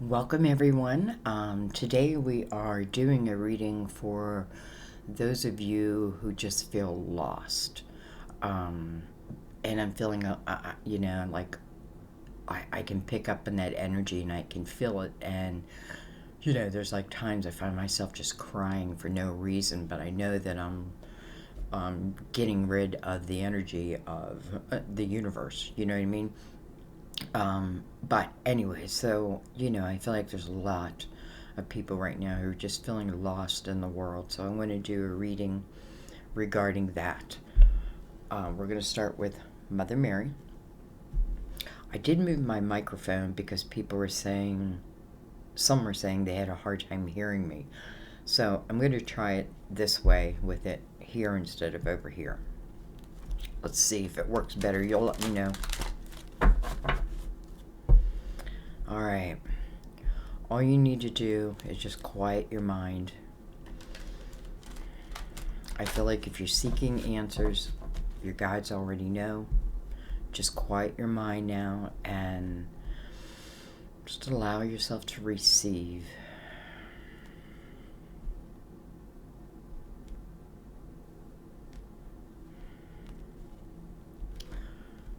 Welcome, everyone. Today we are doing a reading for those of you who just feel lost. Um, and I'm feeling, like I can pick up on that energy and I can feel it. And, there's like times I find myself just crying for no reason, but I know that I'm getting rid of the energy of the universe. You know what I mean? But anyway, so, I feel like there's a lot of people right now who are just feeling lost in the world. So I'm going to do a reading regarding that. We're going to start with Mother Mary. I did move my microphone because people were saying, some were saying they had a hard time hearing me. So I'm going to try it this way with it here instead of over here. Let's see if it works better. You'll let me know. All right. All you need to do is just quiet your mind. I feel like if you're seeking answers, your guides already know. Just quiet your mind now and just allow yourself to receive.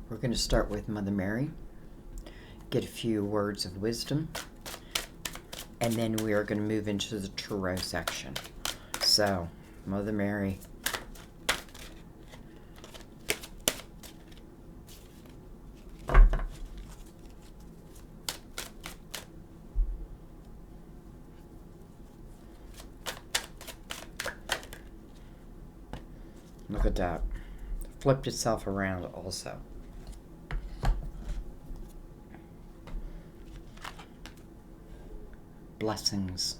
We're going to start with Mother Mary, get a few words of wisdom, and then we are going to move into the tarot section. So, Mother Mary. Look at that. Flipped itself around also. Blessings.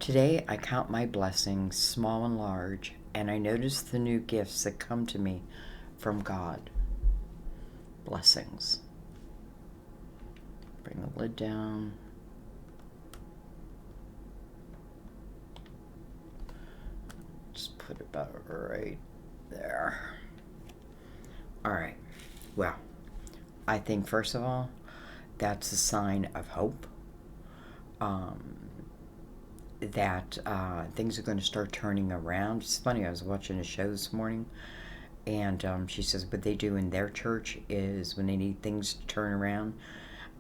Today I count my blessings, small and large, and I notice the new gifts that come to me from God. Blessings. Bring the lid down. Just put it about right there. All right. Well, I think first of all, that's a sign of hope. That things are going to start turning around. It's funny, I was watching a show this morning, and she says what they do in their church is when they need things to turn around,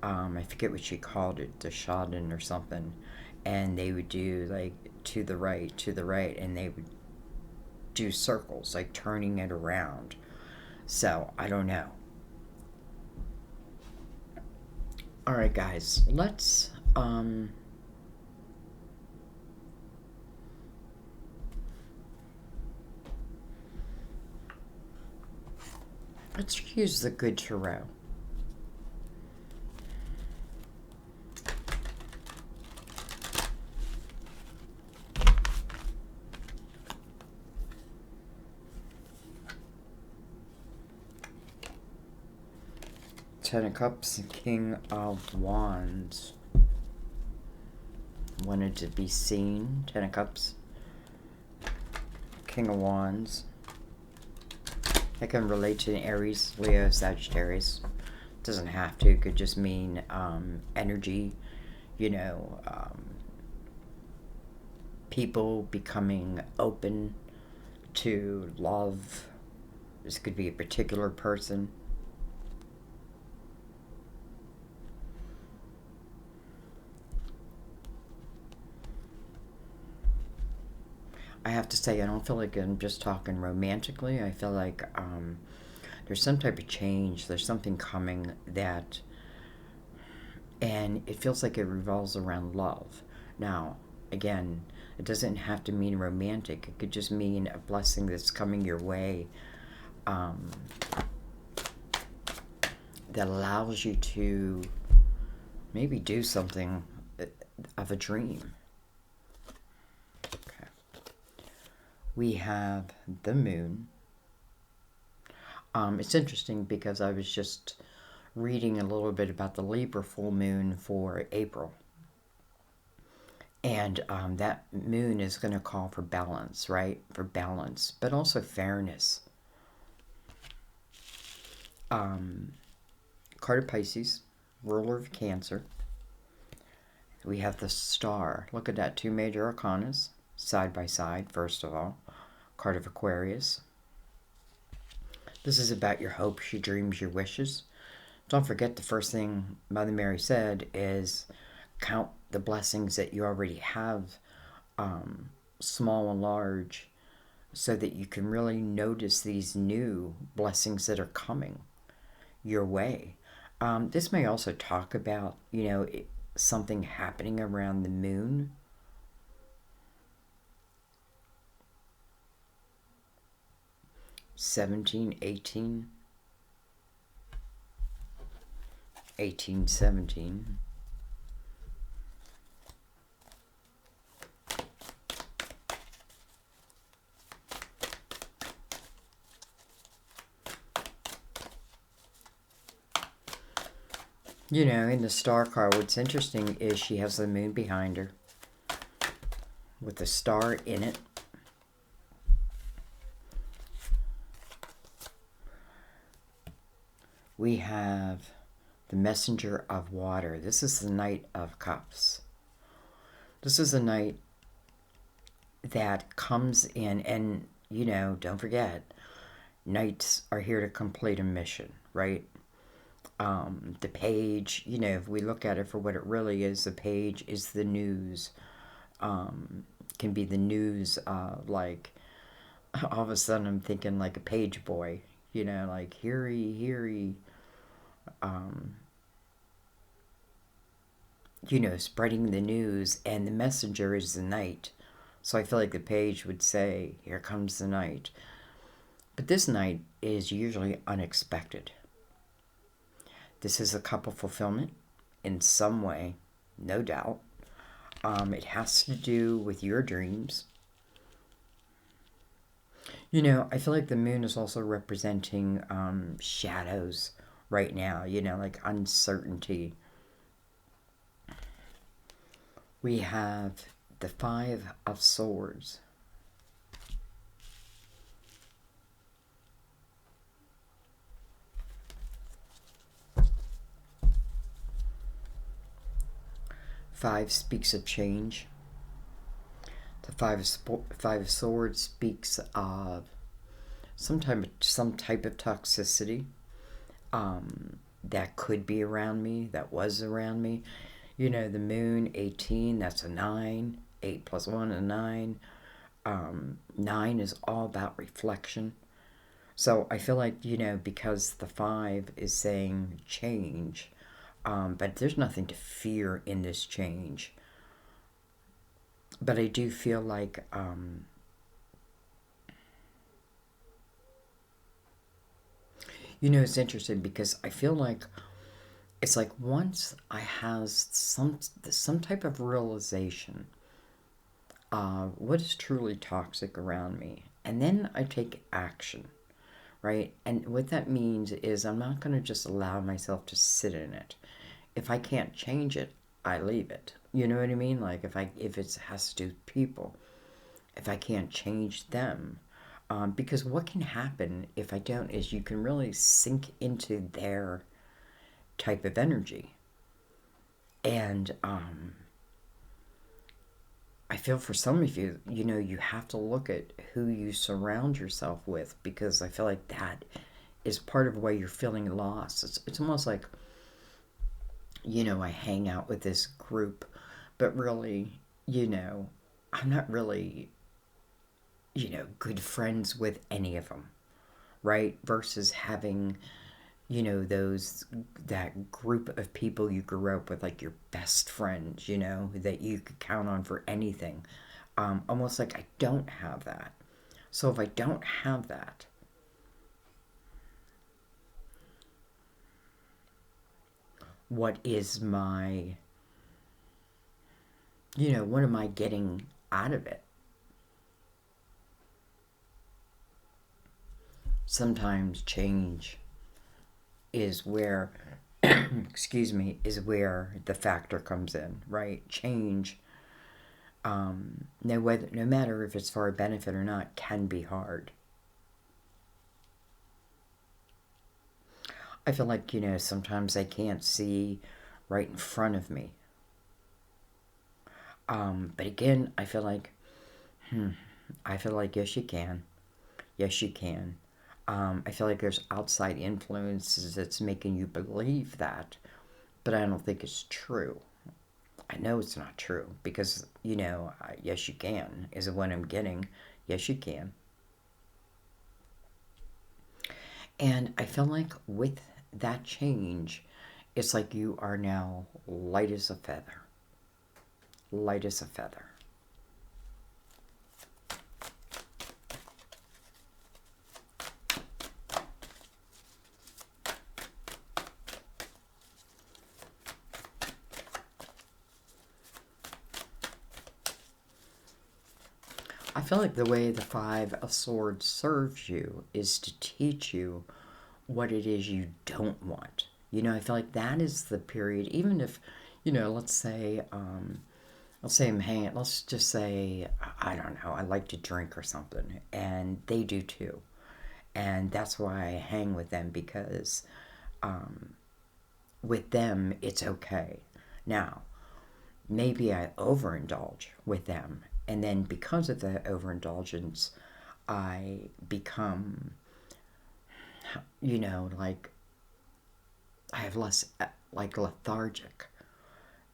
I forget what she called it, the Schaden or something, and they would do like to the right, and they would do circles, like turning it around. So, I don't know. Alright, guys, let's use the good tarot. Ten of Cups and King of Wands. Wanted to be seen. Ten of Cups. King of Wands. That can relate to Aries, Leo, Sagittarius. Doesn't have to. It could just mean energy. You know, people becoming open to love. This could be a particular person. I have to say, I don't feel like I'm just talking romantically. I feel like there's some type of change. There's something coming that, and it feels like it revolves around love. Now, again, it doesn't have to mean romantic. It could just mean a blessing that's coming your way um, that allows you to maybe do something of a dream. Okay. We have the moon. It's interesting because I was just reading a little bit about the Libra full moon for April. And that moon is going to call for balance, right? For balance, but also fairness. card of Pisces, ruler of Cancer. We have the Star. Look at that, two major arcanas side by side, first of all. Card of Aquarius. This is about your hopes, your dreams, your wishes. Don't forget the first thing Mother Mary said is count the blessings that you already have, small and large, so that you can really notice these new blessings that are coming your way. This may also talk about, something happening around the moon. '17, 18, 18, 17. In the Star card, what's interesting is she has the moon behind her with the star in it. We have the Messenger of Water. This is the Knight of Cups. This is the knight that comes in, and, don't forget, knights are here to complete a mission, right? The page, if we look at it for what it really is, the page is the news. Can be the news, like, all of a sudden I'm thinking like a page boy, like, heary, spreading the news, and the messenger is the knight. So I feel like the page would say, here comes the knight. But this knight is usually unexpected. This is a cup of fulfillment in some way, no doubt. It has to do with your dreams. I feel like the moon is also representing shadows right now, like uncertainty. We have the Five of Swords. Five speaks of change. The Five of Swords speaks of some type of toxicity that could be around me, that was around me. The moon, 18, that's a 9. 8 plus 1 is 9. 9 is all about reflection. So I feel like, because the 5 is saying change, but there's nothing to fear in this change. But I do feel like it's interesting because I feel like it's like once I have some type of realization what is truly toxic around me, and then I take action, right? And what that means is I'm not going to just allow myself to sit in it. If I can't change it, I leave it. You know what I mean? Like if it has to do with people, if I can't change them, because what can happen if I don't is you can really sink into their type of energy, and I feel for some of you, you have to look at who you surround yourself with, because I feel like that is part of why you're feeling lost. It's almost like, I hang out with this group, but really, I'm not really, good friends with any of them, right? Versus having, that group of people you grew up with, like your best friends, that you could count on for anything. Almost like I don't have that. So if I don't have that, what is my, what am I getting out of it? Sometimes change is where, excuse me, is where the factor comes in, right? Change, no matter if it's for a benefit or not, can be hard. I feel like, sometimes I can't see right in front of me. But again, I feel like, yes, you can. Yes, you can. I feel like there's outside influences that's making you believe that, but I don't think it's true. I know it's not true because, yes, you can is what I'm getting. Yes, you can. And I feel like with that change, it's like you are now light as a feather. Light as a feather. I feel like the way the Five of Swords serves you is to teach you what it is you don't want. I feel like that is the period, even if, let's say I'm hanging, let's just say, I don't know, I like to drink or something, and they do too. And that's why I hang with them because with them, it's okay. Now, maybe I overindulge with them, and then because of the overindulgence, I become, like I have less like lethargic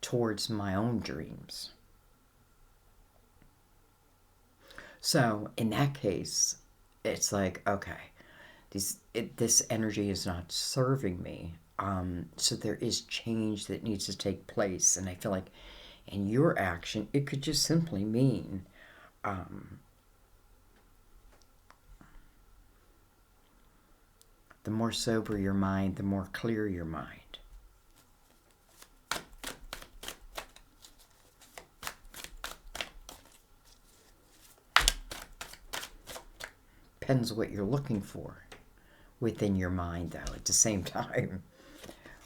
towards my own dreams. So in that case, it's like, okay, this energy is not serving me. So there is change that needs to take place, and I feel like in your action, it could just simply mean the more sober your mind, the more clear your mind. Depends what you're looking for within your mind, though. At the same time,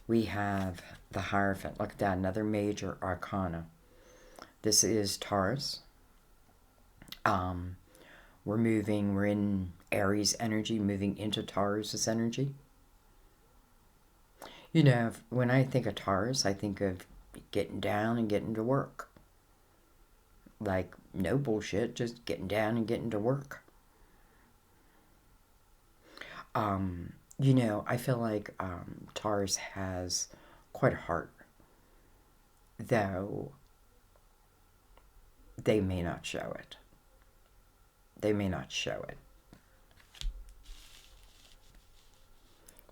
we have the Hierophant. Look at that, another major arcana. This is Taurus. We're in Aries energy, moving into Taurus energy. When I think of Taurus, I think of getting down and getting to work. Like, no bullshit, just getting down and getting to work. I feel like Taurus has quite a heart, though they may not show it. They may not show it.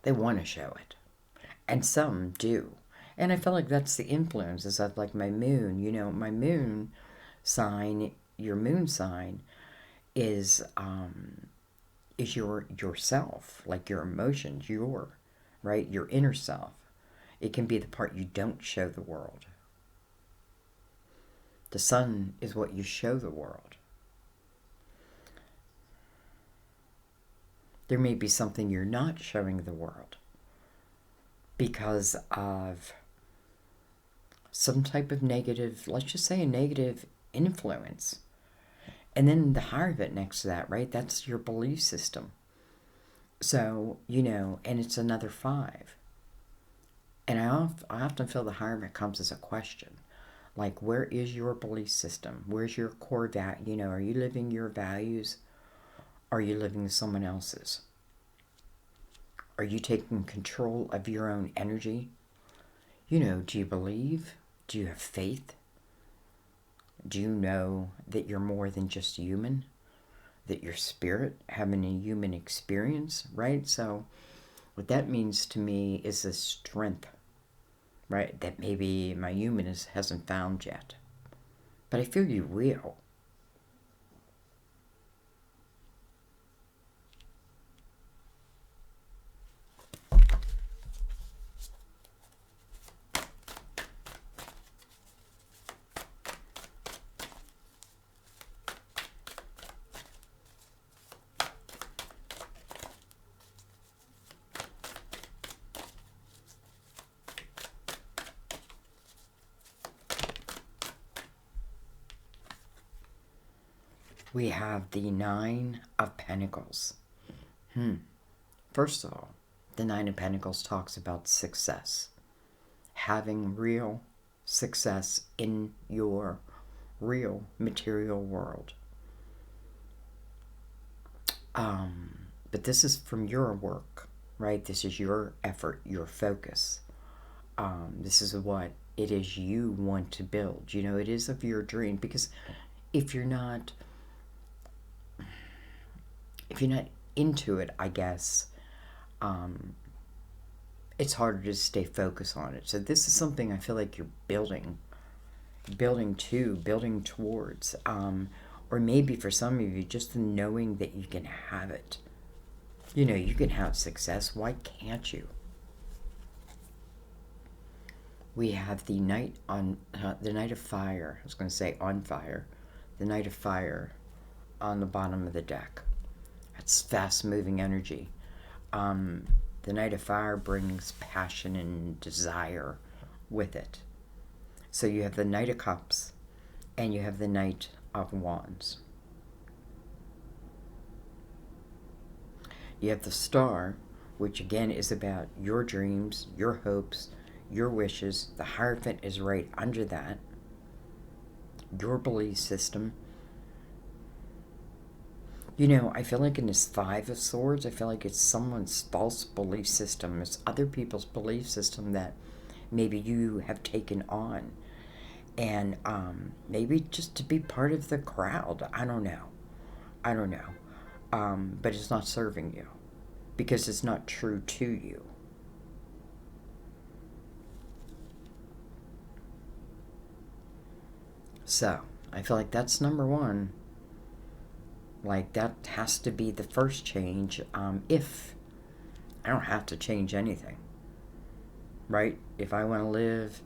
They want to show it. And some do. And I feel like that's the influence, is that like my moon, my moon sign, your moon sign is yourself, like your emotions, your inner self. It can be the part you don't show the world. The sun is what you show the world. There may be something you're not showing the world because of some type of negative, let's just say a negative influence. And then the Hierophant next to that, right? That's your belief system. So, and it's another 5. And I often feel the Hierophant comes as a question. Like, where is your belief system? Where's your core value? Are you living your values? Are you living someone else's? Are you taking control of your own energy? Do you believe? Do you have faith? Do you know that you're more than just human? That you're spirit having a human experience, right? So what that means to me is a strength, right? That maybe my humanist hasn't found yet. But I feel you will. We have the 9 of Pentacles. First of all, The Nine of Pentacles talks about success. Having real success in your real material world. But this is from your work, right? This is your effort, your focus. This is what it is you want to build. You know, it is of your dream, because if you're not into it, I guess, it's harder to stay focused on it. So this is something I feel like you're building towards, or maybe for some of you, just the knowing that you can have it. You know, you can have success. Why can't you? We have the Knight on the Knight of Fire. I was going to say on fire. The Knight of Fire on the bottom of the deck. That's fast-moving energy. The Knight of Fire brings passion and desire with it. So you have the Knight of Cups and you have the Knight of Wands. You have the Star, which again is about your dreams, your hopes, your wishes. The Hierophant is right under that. Your belief system. You know, I feel like in this Five of Swords, I feel like it's someone's false belief system. It's other people's belief system that maybe you have taken on. And maybe just to be part of the crowd. I don't know. But it's not serving you, because it's not true to you. So, I feel like that's number one. Like, that has to be the first change. If I don't have to change anything, right? If I want to live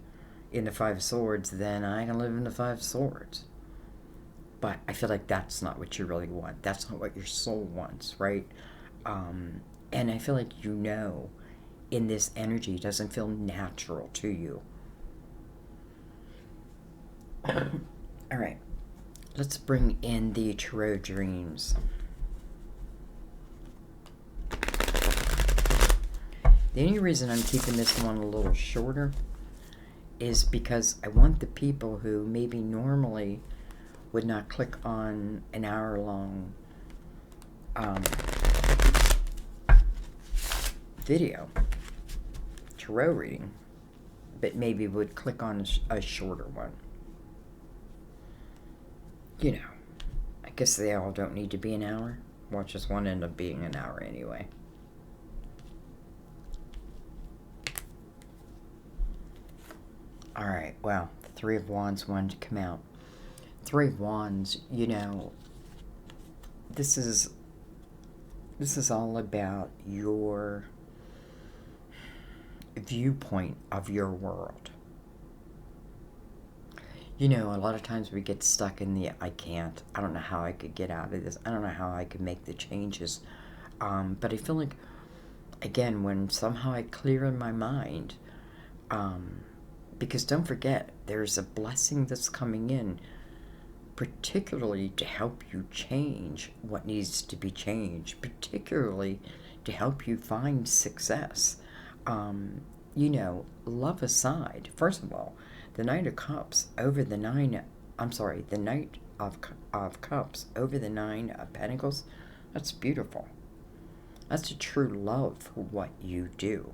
in the Five of Swords, then I can live in the Five of Swords. But I feel like that's not what you really want. That's not what your soul wants, right? And I feel like, you know, in this energy, it doesn't feel natural to you. All right. Let's bring in the Tarot Dreams. The only reason I'm keeping this one a little shorter is because I want the people who maybe normally would not click on an hour-long video tarot reading, but maybe would click on a shorter one. You know, I guess they all don't need to be an hour. Well, just one end up being an hour anyway. Alright, well, the Three of Wands wanted to come out. Three of Wands, you know, this is all about your viewpoint of your world. You know, a lot of times we get stuck in the, I don't know how I could get out of this. I don't know how I could make the changes. But I feel like, again, when somehow I clear in my mind, because don't forget, there's a blessing that's coming in, particularly to help you change what needs to be changed, particularly to help you find success. You know, love aside, first of all, the Knight of Cups over the Knight of Cups over the Nine of Pentacles, that's beautiful. That's a true love for what you do.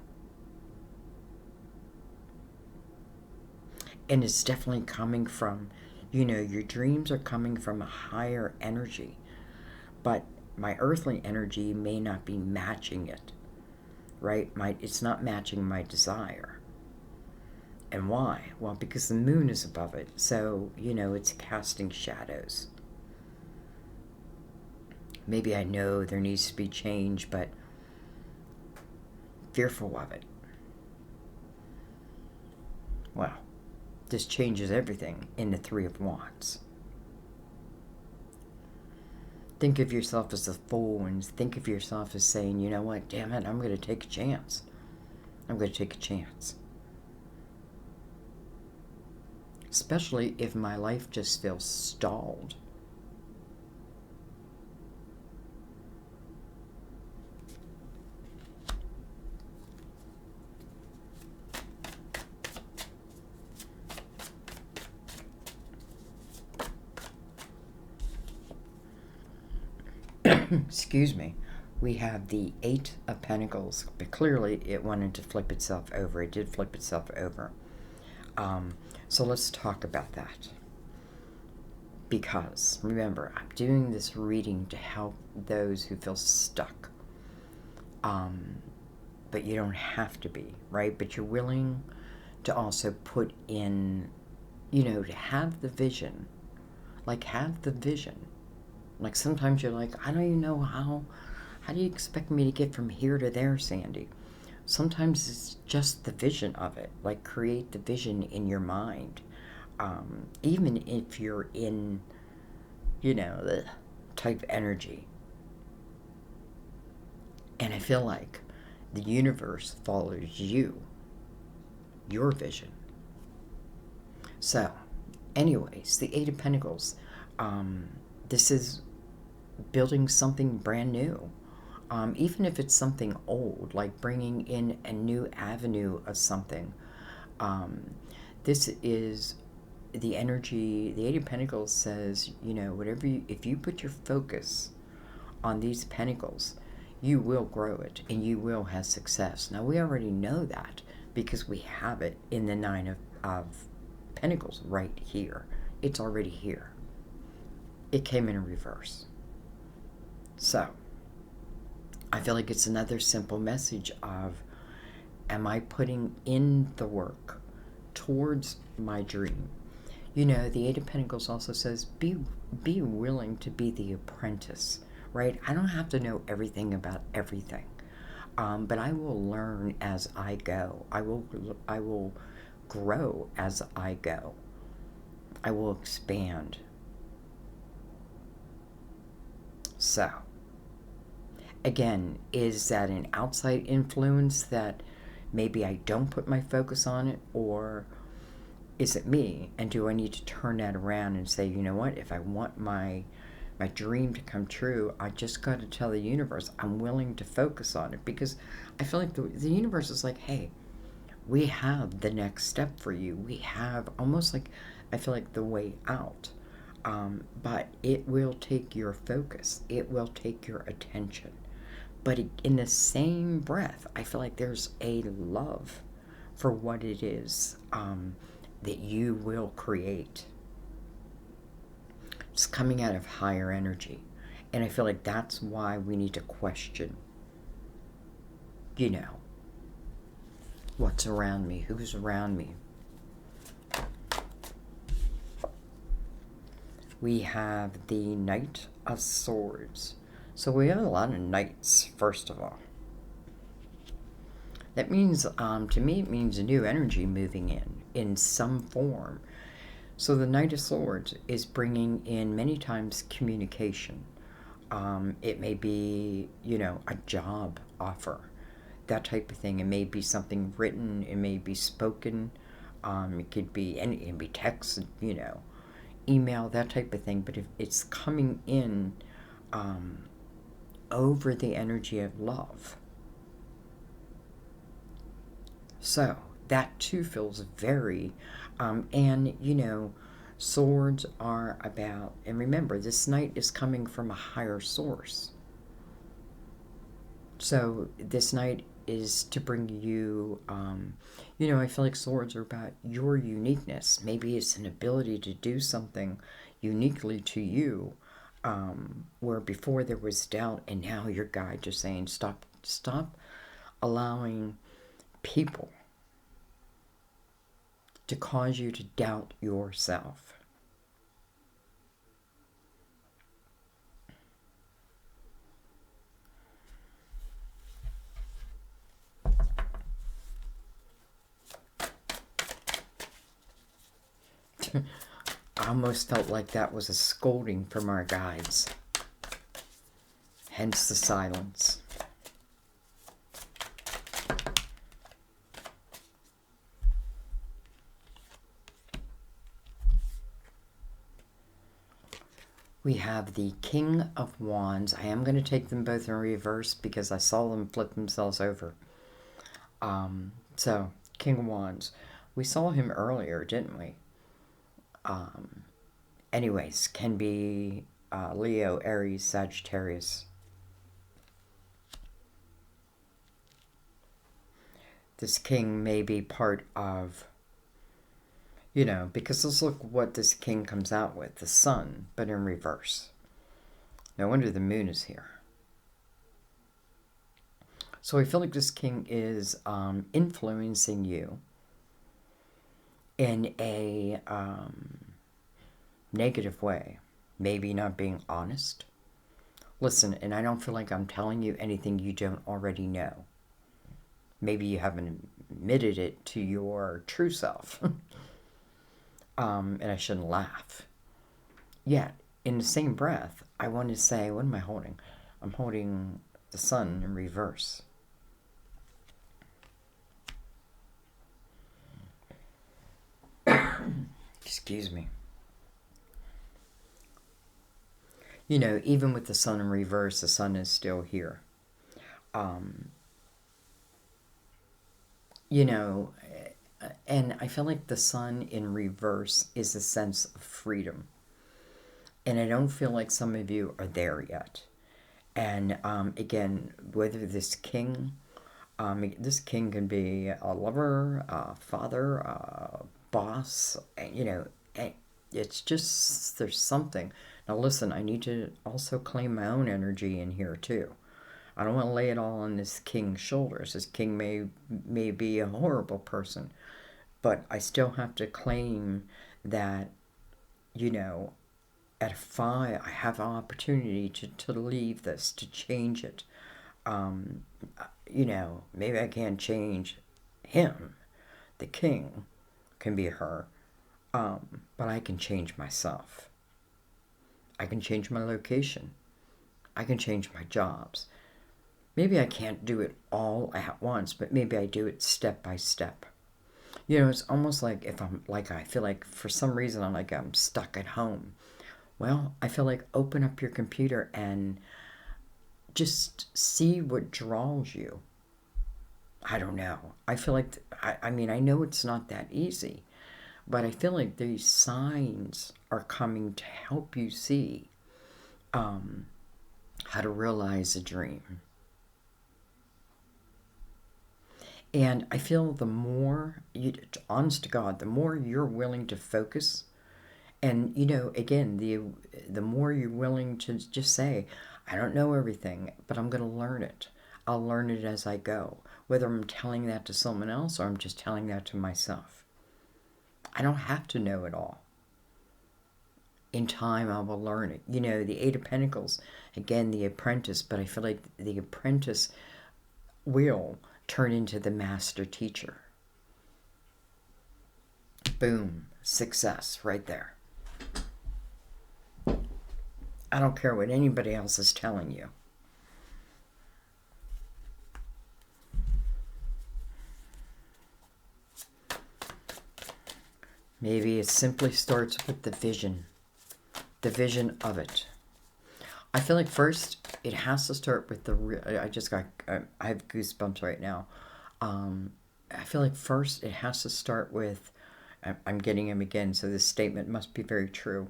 And it's definitely coming from, you know, your dreams are coming from a higher energy. But my earthly energy may not be matching it, right? It's not matching my desire. And why? Well, because the moon is above it. So, you know, it's casting shadows. Maybe I know there needs to be change, but fearful of it. Well, this changes everything in the Three of Wands. Think of yourself as a fool and think of yourself as saying, you know what, damn it, I'm going to take a chance. I'm going to take a chance. Especially if my life just feels stalled. excuse me, we have the Eight of Pentacles, but clearly it wanted to flip itself over. It did flip itself over. So let's talk about that. Because, remember, I'm doing this reading to help those who feel stuck. But you don't have to be, right? But you're willing to also put in, to have the vision. Like, have the vision. Like, sometimes you're like, I don't even know how do you expect me to get from here to there, Sandy? Sometimes it's just the vision of it. Like, create the vision in your mind. Even if you're in, the type energy. And I feel like the universe follows you, your vision. So, anyways, the Eight of Pentacles. This is building something brand new. Even if it's something old, like bringing in a new avenue of something. This is the energy. The Eight of Pentacles says, if you put your focus on these pentacles, you will grow it and you will have success. Now, we already know that because we have it in the Nine of Pentacles right here. It's already here. It came in reverse. So, I feel like it's another simple message of, am I putting in the work towards my dream? The Eight of Pentacles also says, be willing to be the apprentice, right? I don't have to know everything about everything, but I will learn as I go. I will grow as I go. I will expand. So, again, is that an outside influence that maybe I don't put my focus on it, or is it me? And do I need to turn that around and say, you know what, if I want my dream to come true, I just got to tell the universe I'm willing to focus on it? Because I feel like the universe is like, hey, we have the next step for you. We have almost like, I feel like the way out. But it will take your focus. It will take your attention. But in the same breath, I feel like there's a love for what it is that you will create. It's coming out of higher energy. And I feel like that's why we need to question, what's around me, who's around me. We have the Knight of Swords. So we have a lot of knights, first of all. That means, to me, it means a new energy moving in some form. So the Knight of Swords is bringing in many times communication. It may be, a job offer, that type of thing. It may be something written. It may be spoken. It could be text, email, that type of thing. But if it's coming in over the energy of love. So that too feels very, and swords are about, and remember, this knight is coming from a higher source. So this knight is to bring you, I feel like swords are about your uniqueness. Maybe it's an ability to do something uniquely to you, where before there was doubt, and now your guide just saying, stop allowing people to cause you to doubt yourself. I almost felt like that was a scolding from our guides. Hence the silence. We have the King of Wands. I am going to take them both in reverse because I saw them flip themselves over. So, King of Wands. We saw him earlier, didn't we? Anyways, can be Leo, Aries, Sagittarius. This king may be part of, because let's look what this king comes out with. The sun, but in reverse. No wonder the moon is here. So I feel like this king is influencing you in a negative way. Maybe not being honest. Listen, and I don't feel like I'm telling you anything you don't already know. Maybe you haven't admitted it to your true self. And I shouldn't laugh. Yet, in the same breath, I want to say, what am I holding? I'm holding the sun in reverse. Excuse me. Even with the sun in reverse, the sun is still here. And I feel like the sun in reverse is a sense of freedom. And I don't feel like some of you are there yet. And again, whether this king can be a lover, a father, a boss, it's just, there's something. Now listen, I need to also claim my own energy in here too. I don't want to lay it all on this king's shoulders. This king may be a horrible person, but I still have to claim that, at 5, I have an opportunity to leave this, to change it. Maybe I can't change him. The king can be her, but I can change myself. I can change my location. I can change my jobs. Maybe I can't do it all at once, but maybe I do it step by step. It's almost like if I feel like for some reason I'm stuck at home. Well, I feel like open up your computer and just see what draws you. I don't know. I feel like, I know it's not that easy, but I feel like these signs are coming to help you see how to realize a dream. And I feel the more, honest to God, the more you're willing to focus, and again, the more you're willing to just say, I don't know everything, but I'm going to learn it. I'll learn it as I go, whether I'm telling that to someone else or I'm just telling that to myself. I don't have to know it all. In time, I will learn it. The Eight of Pentacles, again, the apprentice, but I feel like the apprentice will turn into the master teacher. Boom. Success right there. I don't care what anybody else is telling you. Maybe it simply starts with the vision of it. I feel like first it has to start with I have goosebumps right now. I feel like first it has to start with, I'm getting him again, so this statement must be very true.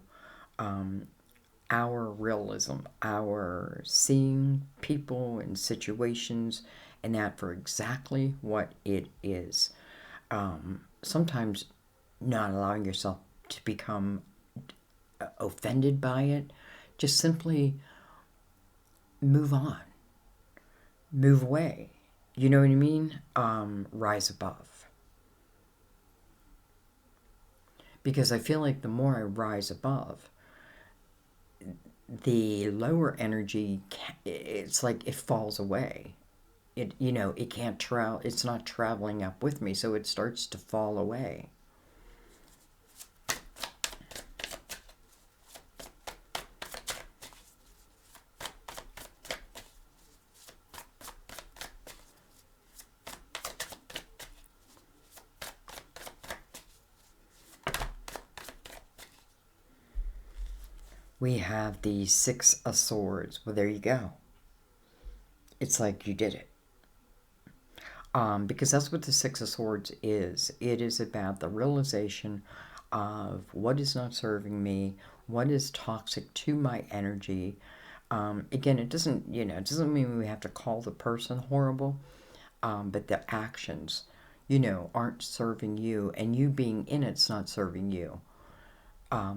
Our realism, our seeing people and situations and that for exactly what it is. Sometimes not allowing yourself to become offended by it. Just simply move on. Move away. You know what I mean? Rise above. Because I feel like the more I rise above, the lower energy, it's like it falls away. It can't travel. It's not traveling up with me, so it starts to fall away. We have the Six of Swords. Well, there you go. It's like you did it. Because that's what the Six of Swords is. It is about the realization of what is not serving me, What is toxic to my energy? Again, it doesn't, it doesn't mean we have to call the person horrible, but the actions, aren't serving you, and you being in it's not serving you.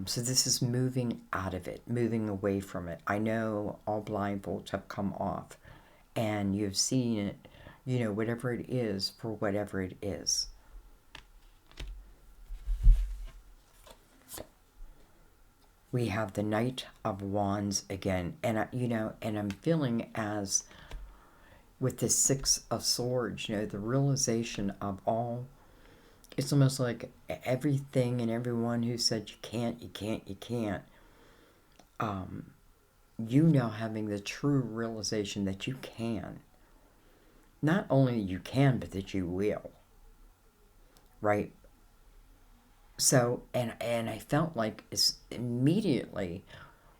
So this is moving out of it, moving away from it. I know all blindfolds have come off, and you've seen it, whatever it is for whatever it is. We have the Knight of Wands again, and and I'm feeling as with this Six of Swords, the realization of all. It's almost like everything and everyone who said you can't, you can't, you can't. You now having the true realization that you can. Not only you can, but that you will. Right? So, and I felt like it's immediately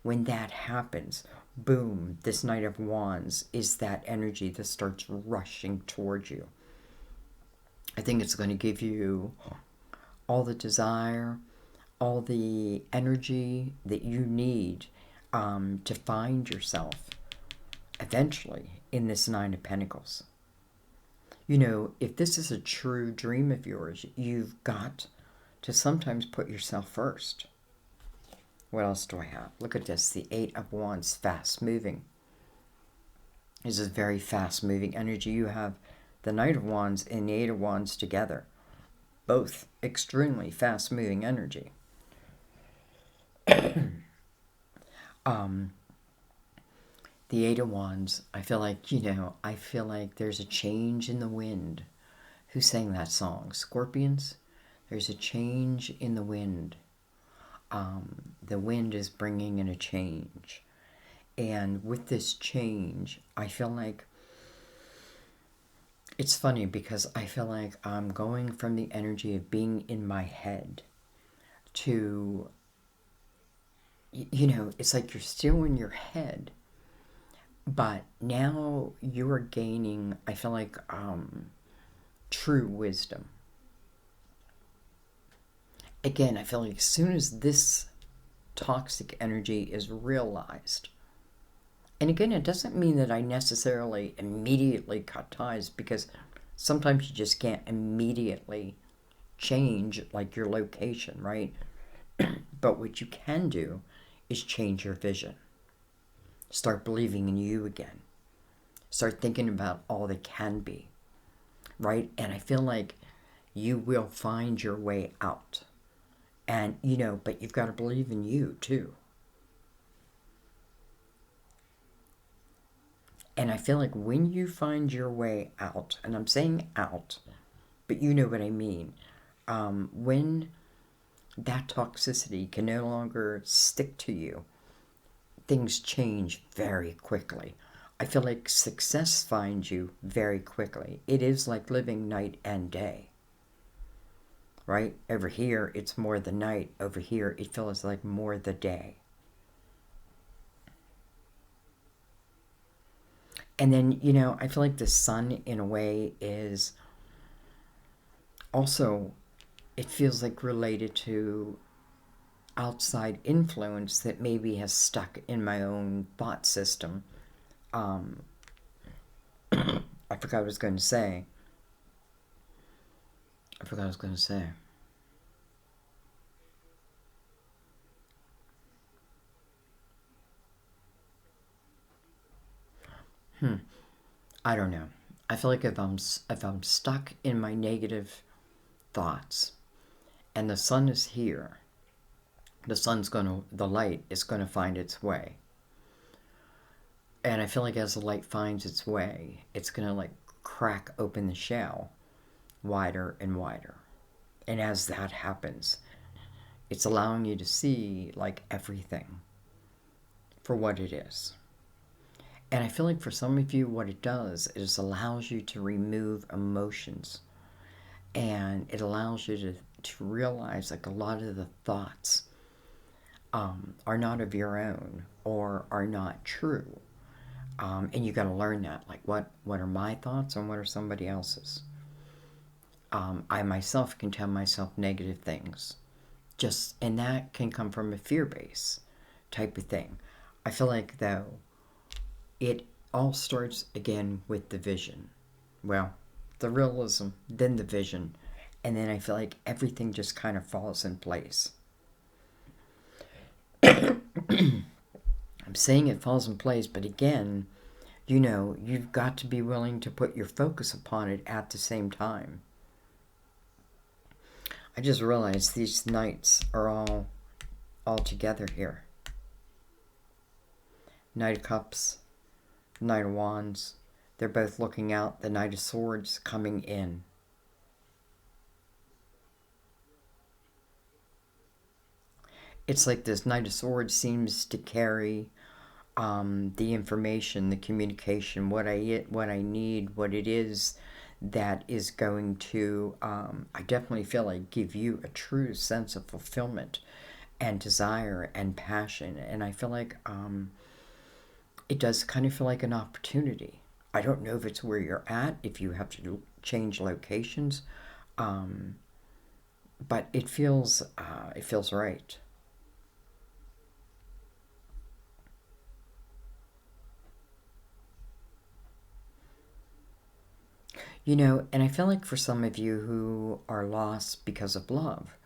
when that happens, boom, this Knight of Wands is that energy that starts rushing towards you. I think it's going to give you all the desire, all the energy that you need to find yourself eventually in this Nine of Pentacles. If this is a true dream of yours, you've got to sometimes put yourself first. What else do I have? Look at this, the Eight of Wands, fast moving. This is very fast moving energy. You have the Knight of Wands and the Eight of Wands together. Both extremely fast moving energy. The Eight of Wands, I feel like, there's a change in the wind. Who sang that song? Scorpions? There's a change in the wind. The wind is bringing in a change. And with this change, I feel like it's funny because I feel like I'm going from the energy of being in my head to, it's like you're still in your head, but now you're gaining, I feel like, true wisdom. Again, I feel like as soon as this toxic energy is realized, and again, it doesn't mean that I necessarily immediately cut ties, because sometimes you just can't immediately change like your location, right? But what you can do is change your vision. Start believing in you again. Start thinking about all that can be, right? And I feel like you will find your way out. And, but you've got to believe in you too. And I feel like when you find your way out, and I'm saying out, but you know what I mean, when that toxicity can no longer stick to you, things change very quickly. I feel like success finds you very quickly. It is like living night and day. Right? Over here, it's more the night. Over here, it feels like more the day. And then, I feel like the sun, in a way, is also, it feels like related to outside influence that maybe has stuck in my own thought system. I forgot what I was going to say. I don't know. I feel like if I'm stuck in my negative thoughts, and the sun is here, the light is gonna find its way. And I feel like as the light finds its way, it's gonna like crack open the shell wider and wider. And as that happens, it's allowing you to see like everything for what it is. And I feel like for some of you, what it does is allows you to remove emotions. And it allows you to realize like a lot of the thoughts are not of your own or are not true. And you got to learn that. Like what are my thoughts and what are somebody else's? I myself can tell myself negative things. And that can come from a fear base type of thing. I feel like, though, it all starts again with the vision. Well, the realism, then the vision, and then I feel like everything just kind of falls in place. I'm saying it falls in place, but again, you've got to be willing to put your focus upon it at the same time. I just realized these knights are all together here. Knight of Cups, Knight of Wands. They're both looking out. The Knight of Swords coming in. It's like this Knight of Swords seems to carry the information, the communication, what I need, what it is that is going to, I definitely feel like, give you a true sense of fulfillment and desire and passion. And I feel like it does kind of feel like an opportunity. I don't know if it's where you're at, if you have to change locations, but it feels right. And I feel like for some of you who are lost because of love,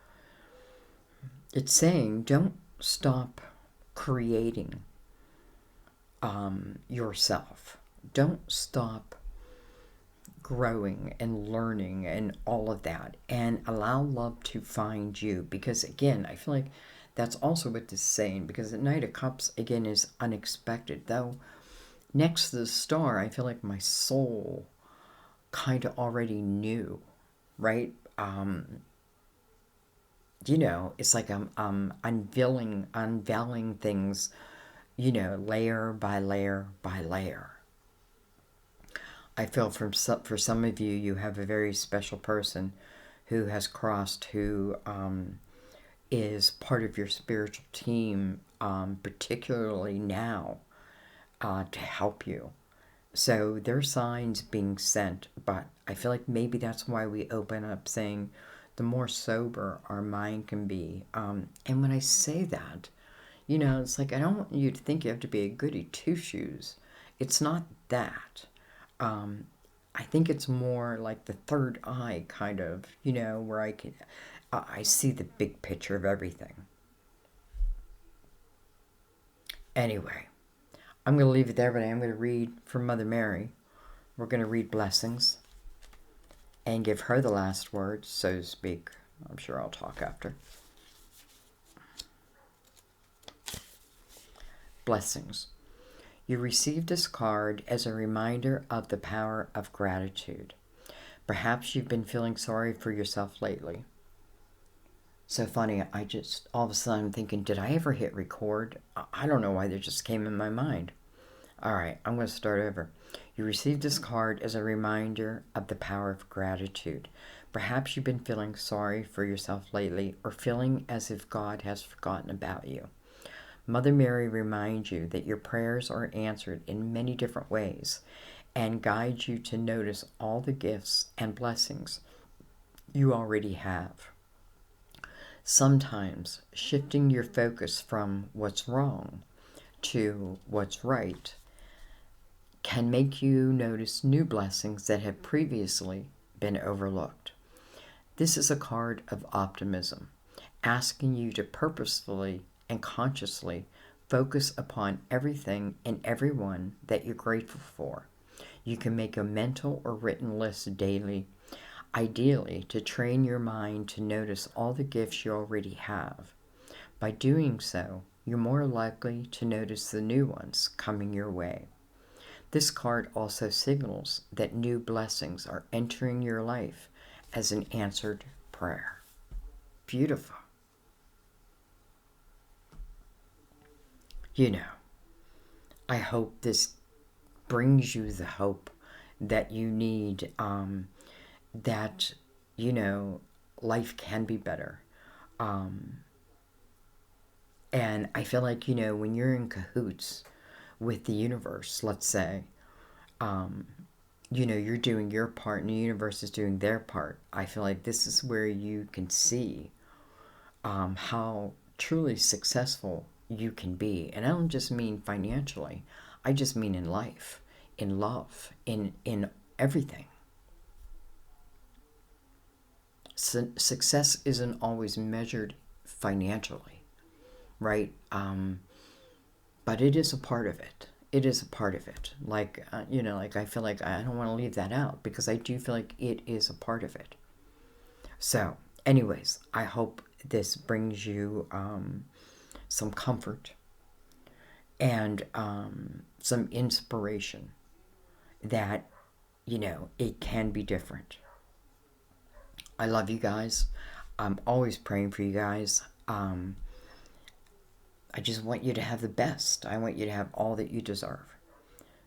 it's saying don't stop creating yourself. Don't stop growing and learning and all of that, and allow love to find you. Because again, I feel like that's also what this is saying, because the Knight of Cups again is unexpected. Though next to the star, I feel like my soul kind of already knew, right? It's like I'm unveiling things, layer by layer by layer. I feel for some of you, you have a very special person who has crossed, who is part of your spiritual team, particularly now, to help you. So there are signs being sent, but I feel like maybe that's why we open up saying the more sober our mind can be. And when I say that, it's like I don't want you to think you have to be a goody two shoes. It's not that. I think it's more like the third eye kind of, where I see the big picture of everything. Anyway, I'm going to leave it there, but I am going to read from Mother Mary. We're going to read blessings and give her the last word, so to speak. I'm sure I'll talk after. Blessings. You received this card as a reminder of the power of gratitude. Perhaps you've been feeling sorry for yourself lately. So funny, I just, all of a sudden, I'm thinking, did I ever hit record? I don't know why that just came in my mind. All right, I'm going to start over. You received this card as a reminder of the power of gratitude. Perhaps you've been feeling sorry for yourself lately, or feeling as if God has forgotten about you. Mother Mary reminds you that your prayers are answered in many different ways and guides you to notice all the gifts and blessings you already have. Sometimes shifting your focus from what's wrong to what's right can make you notice new blessings that have previously been overlooked. This is a card of optimism, asking you to purposefully and consciously focus upon everything and everyone that you're grateful for. You can make a mental or written list daily, ideally to train your mind to notice all the gifts you already have. By doing so, you're more likely to notice the new ones coming your way. This card also signals that new blessings are entering your life as an answered prayer. Beautiful. I hope this brings you the hope that you need, that, life can be better. And I feel like, when you're in cahoots with the universe, let's say, you're doing your part and the universe is doing their part. I feel like this is where you can see how truly successful you can be. And I don't just mean financially, I just mean in life, in love, in everything. Success isn't always measured financially, right? But it is a part of it. It is a part of it. Like, like I feel like I don't want to leave that out because I do feel like it is a part of it. So, anyways, I hope this brings you some comfort and some inspiration that, it can be different. I love you guys. I'm always praying for you guys. I just want you to have the best. I want you to have all that you deserve.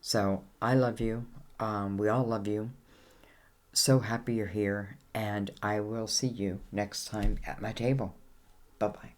So I love you. We all love you. So happy you're here. And I will see you next time at my table. Bye bye.